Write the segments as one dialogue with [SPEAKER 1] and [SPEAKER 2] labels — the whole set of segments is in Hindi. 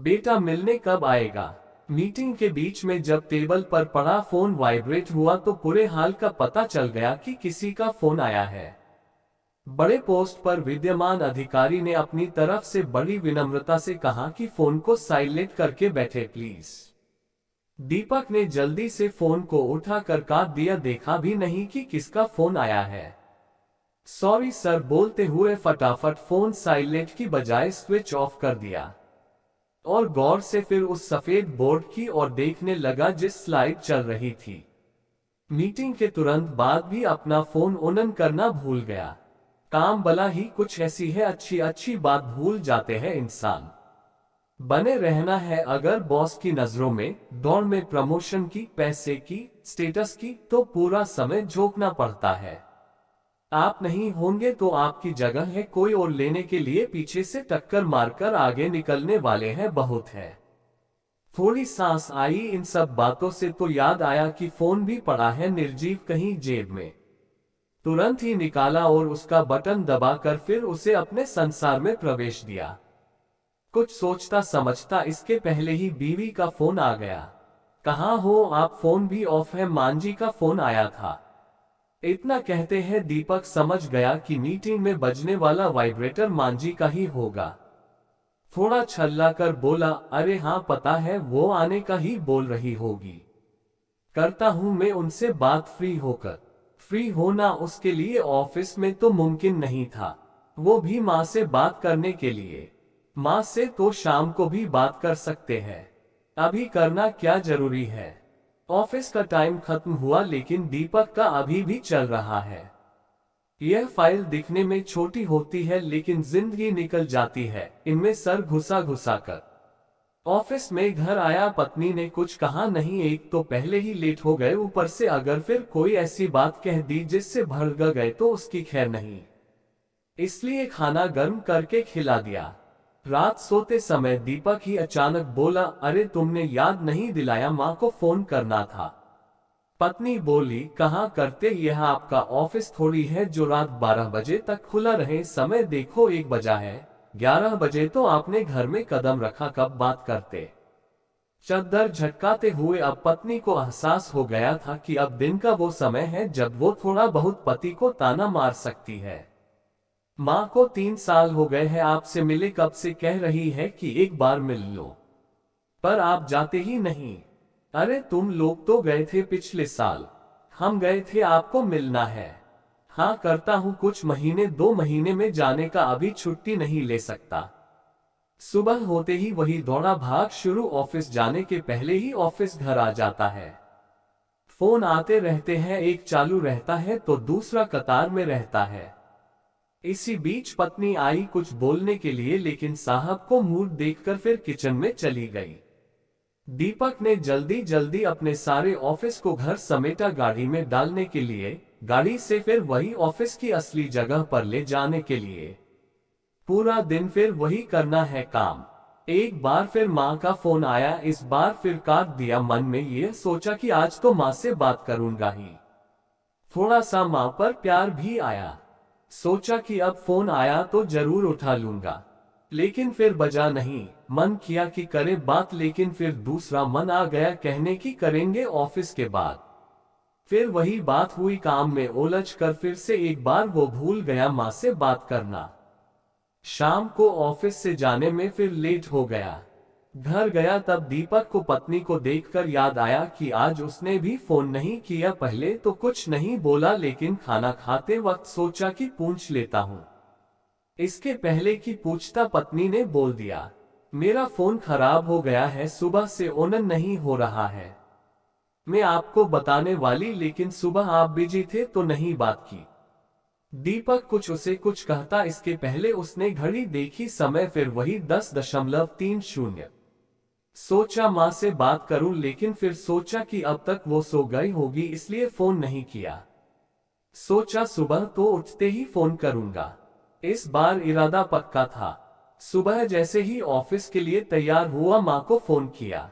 [SPEAKER 1] बेटा मिलने कब आएगा? मीटिंग के बीच में जब टेबल पर पड़ा फोन वाइब्रेट हुआ तो पूरे हाल का पता चल गया कि किसी का फोन आया है। बड़े पोस्ट पर विद्यमान अधिकारी ने अपनी तरफ से बड़ी विनम्रता से कहा कि फोन को साइलेंट करके बैठे प्लीज। दीपक ने जल्दी से फोन को उठाकर काट दिया, देखा भी नहीं कि किसका फोन आया है। सॉरी सर बोलते हुए फटाफट फोन साइलेंट की बजाय स्विच ऑफ कर दिया और गौर से फिर उस सफेद बोर्ड की ओर देखने लगा जिस स्लाइड चल रही थी। मीटिंग के तुरंत बाद भी अपना फोन ऑन करना भूल गया। काम भला ही कुछ ऐसी है, अच्छी अच्छी बात भूल जाते हैं इंसान। बने रहना है अगर बॉस की नजरों में, दौड़ में प्रमोशन की, पैसे की, स्टेटस की, तो पूरा समय झोंकना पड़ता है। आप नहीं होंगे तो आपकी जगह है कोई और लेने के लिए पीछे से टक्कर मारकर आगे निकलने वाले हैं बहुत है। थोड़ी सांस आई इन सब बातों से तो याद आया कि फोन भी पड़ा है निर्जीव कहीं जेब में। तुरंत ही निकाला और उसका बटन दबाकर फिर उसे अपने संसार में प्रवेश दिया। कुछ सोचता समझता इसके पहले ही बीवी का फोन आ गया। कहाँ हो आप? फोन भी ऑफ है, मांझी का फोन आया था। इतना कहते हैं दीपक समझ गया कि मीटिंग में बजने वाला वाइब्रेटर मांझी का ही होगा। थोड़ा छल्ला कर बोला, अरे हाँ पता है, वो आने का ही बोल रही होगी। करता हूं मैं उनसे बात फ्री होकर। फ्री होना उसके लिए ऑफिस में तो मुमकिन नहीं था, वो भी माँ से बात करने के लिए। माँ से तो शाम को भी बात कर सकते हैं, अभी करना क्या जरूरी है। ऑफिस का टाइम खत्म हुआ लेकिन दीपक का अभी भी चल रहा है। यह फाइल दिखने में छोटी होती है लेकिन जिंदगी निकल जाती है इनमें सर घुसा घुसा कर। ऑफिस में घर आया, पत्नी ने कुछ कहा नहीं, एक तो पहले ही लेट हो गए, ऊपर से अगर फिर कोई ऐसी बात कह दी जिससे भड़क गए तो उसकी खैर नहीं, इसलिए खाना गर्म करके खिला दिया। रात सोते समय दीपक ही अचानक बोला, अरे तुमने याद नहीं दिलाया, माँ को फोन करना था। पत्नी बोली, कहाँ करते, यह आपका ऑफिस थोड़ी है जो रात 12 बजे तक खुला रहे, समय देखो 1 बजा है, 11 बजे तो आपने घर में कदम रखा, कब बात करते। चद्दर झटकाते हुए अब पत्नी को एहसास हो गया था कि अब दिन का वो समय है जब वो थोड़ा बहुत पति को ताना मार सकती है। माँ को 3 साल हो गए हैं आपसे मिले, कब से कह रही है कि एक बार मिल लो, पर आप जाते ही नहीं। अरे तुम लोग तो गए थे पिछले साल, हम गए थे, आपको मिलना है। हाँ करता हूँ, कुछ महीने 2 महीने में जाने का, अभी छुट्टी नहीं ले सकता। सुबह होते ही वही दौड़ा भाग शुरू, ऑफिस जाने के पहले ही ऑफिस घर आ जाता है। फोन आते रहते हैं, एक चालू रहता है तो दूसरा कतार में रहता है। इसी बीच पत्नी आई कुछ बोलने के लिए लेकिन साहब को मूड देखकर फिर किचन में चली गई। दीपक ने जल्दी जल्दी अपने सारे ऑफिस को घर समेटा गाड़ी में डालने के लिए, गाड़ी से फिर वही ऑफिस की असली जगह पर ले जाने के लिए। पूरा दिन फिर वही करना है काम। एक बार फिर माँ का फोन आया, इस बार फिर काट दिया, मन में ये सोचा कि आज तो माँ से बात करूंगा ही। थोड़ा सा माँ पर प्यार भी आया, सोचा कि अब फोन आया तो जरूर उठा लूंगा, लेकिन फिर बजा नहीं। मन किया कि करे बात, लेकिन फिर दूसरा मन आ गया कहने की, करेंगे ऑफिस के बाद। फिर वही बात हुई, काम में उलझ कर फिर से एक बार वो भूल गया माँ से बात करना। शाम को ऑफिस से जाने में फिर लेट हो गया। घर गया तब दीपक को पत्नी को देखकर याद आया कि आज उसने भी फोन नहीं किया। पहले तो कुछ नहीं बोला लेकिन खाना खाते वक्त सोचा कि पूछ लेता हूँ। इसके पहले कि पूछता पत्नी ने बोल दिया, मेरा फोन खराब हो गया है, सुबह से ऑन नहीं हो रहा है। मैं आपको बताने वाली लेकिन सुबह आप बिजी थे तो नहीं बात की। दीपक कुछ उसे कुछ कहता इसके पहले उसने घड़ी देखी, समय फिर वही 10:30। सोचा माँ से बात करूं लेकिन फिर सोचा कि अब तक वो सो गई होगी इसलिए फोन नहीं किया। सोचा सुबह तो उठते ही फोन करूंगा। इस बार इरादा पक्का था। सुबह जैसे ही ऑफिस के लिए तैयार हुआ माँ को फोन किया।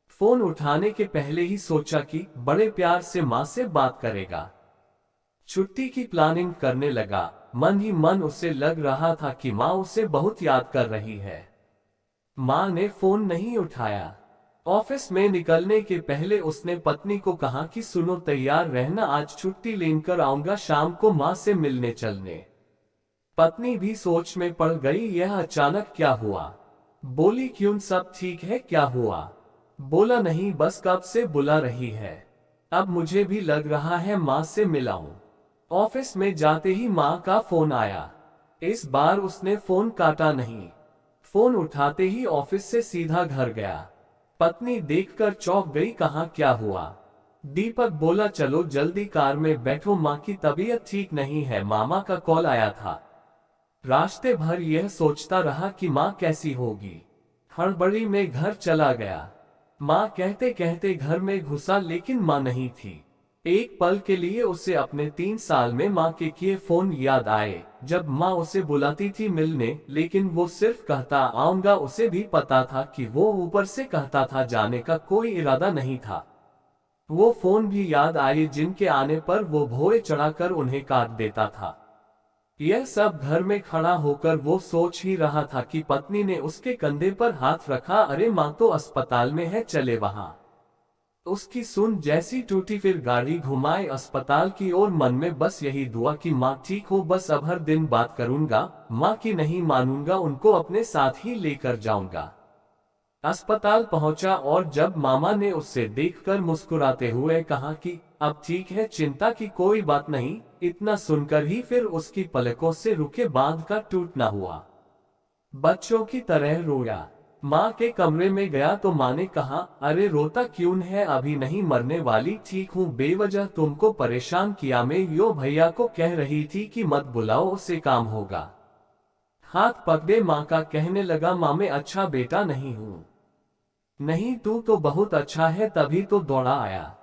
[SPEAKER 1] फोन उठाने के पहले ही सोचा कि बड़े प्यार से माँ से बात करेगा। छुट्टी की प्लानिंग करने लगा। मन ही मन उसे लग रहा था कि माँ उसे बहुत याद कर रही है। माँ ने फोन नहीं उठाया। ऑफिस में निकलने के पहले उसने पत्नी को कहा कि सुनो, तैयार रहना, आज छुट्टी लेकर आऊंगा शाम को माँ से मिलने चलने। पत्नी भी सोच में पड़ गई, यह अचानक क्या हुआ। बोली, क्यों, सब ठीक है, क्या हुआ। बोला, नहीं, बस कब से बुला रही है, अब मुझे भी लग रहा है माँ से मिलाऊं। ऑफिस में जाते ही माँ का फोन आया। इस बार उसने फोन काटा नहीं। फोन उठाते ही ऑफिस से सीधा घर गया। पत्नी देखकर चौंक गई, कहाँ क्या हुआ। दीपक बोला, चलो जल्दी कार में बैठो, माँ की तबीयत ठीक नहीं है, मामा का कॉल आया था। रास्ते भर यह सोचता रहा कि माँ कैसी होगी। हड़बड़ी में घर चला गया। माँ कहते कहते घर में घुसा, लेकिन माँ नहीं थी। एक पल के लिए उसे अपने 3 साल में माँ के किए फोन याद आए, जब माँ उसे बुलाती थी मिलने, लेकिन वो सिर्फ कहता आऊंगा। उसे भी पता था कि वो ऊपर से कहता था, जाने का कोई इरादा नहीं था। वो फोन भी याद आए जिनके आने पर वो भोरे चढ़ाकर उन्हें काट देता था। यह सब घर में खड़ा होकर वो सोच ही रहा था कि पत्नी ने उसके कंधे पर हाथ रखा, अरे माँ तो अस्पताल में है, चले वहां। उसकी सुन जैसी टूटी, फिर गाड़ी घुमाए अस्पताल की ओर, मन में बस यही दुआ कि माँ ठीक हो, बस अब हर दिन बात करूंगा, माँ की नहीं मानूंगा, उनको अपने साथ ही लेकर जाऊंगा। अस्पताल पहुंचा और जब मामा ने उससे देखकर मुस्कुराते हुए कहा कि अब ठीक है, चिंता की कोई बात नहीं, इतना सुनकर ही फिर उसकी पलकों से रुके बांध का टूटना हुआ। बच्चों की तरह रोया। माँ के कमरे में गया तो माँ ने कहा, अरे रोता क्यों है, अभी नहीं मरने वाली, ठीक हूँ, बेवजह तुमको परेशान किया, मैं यो भैया को कह रही थी कि मत बुलाओ, उससे काम होगा। हाथ पकड़े माँ का कहने लगा, माँ मैं अच्छा बेटा नहीं हूँ। नहीं, तू तो बहुत अच्छा है, तभी तो दौड़ा आया।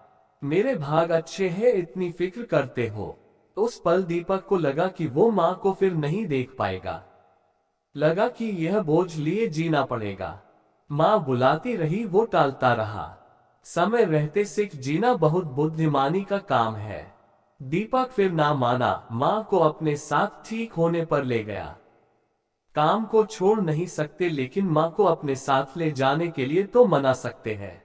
[SPEAKER 1] मेरे भाग अच्छे हैं, इतनी फिक्र करते हो। उस पल दीपक को लगा कि वो माँ को फिर नहीं देख पाएगा। लगा कि यह बोझ लिए जीना पड़ेगा। माँ बुलाती रही, वो टालता रहा। समय रहते सीख जीना बहुत बुद्धिमानी का काम है। दीपक फिर ना माना, माँ को अपने साथ ठीक होने पर ले गया। काम को छोड़ नहीं सकते, लेकिन माँ को अपने साथ ले जाने के लिए तो मना सकते हैं।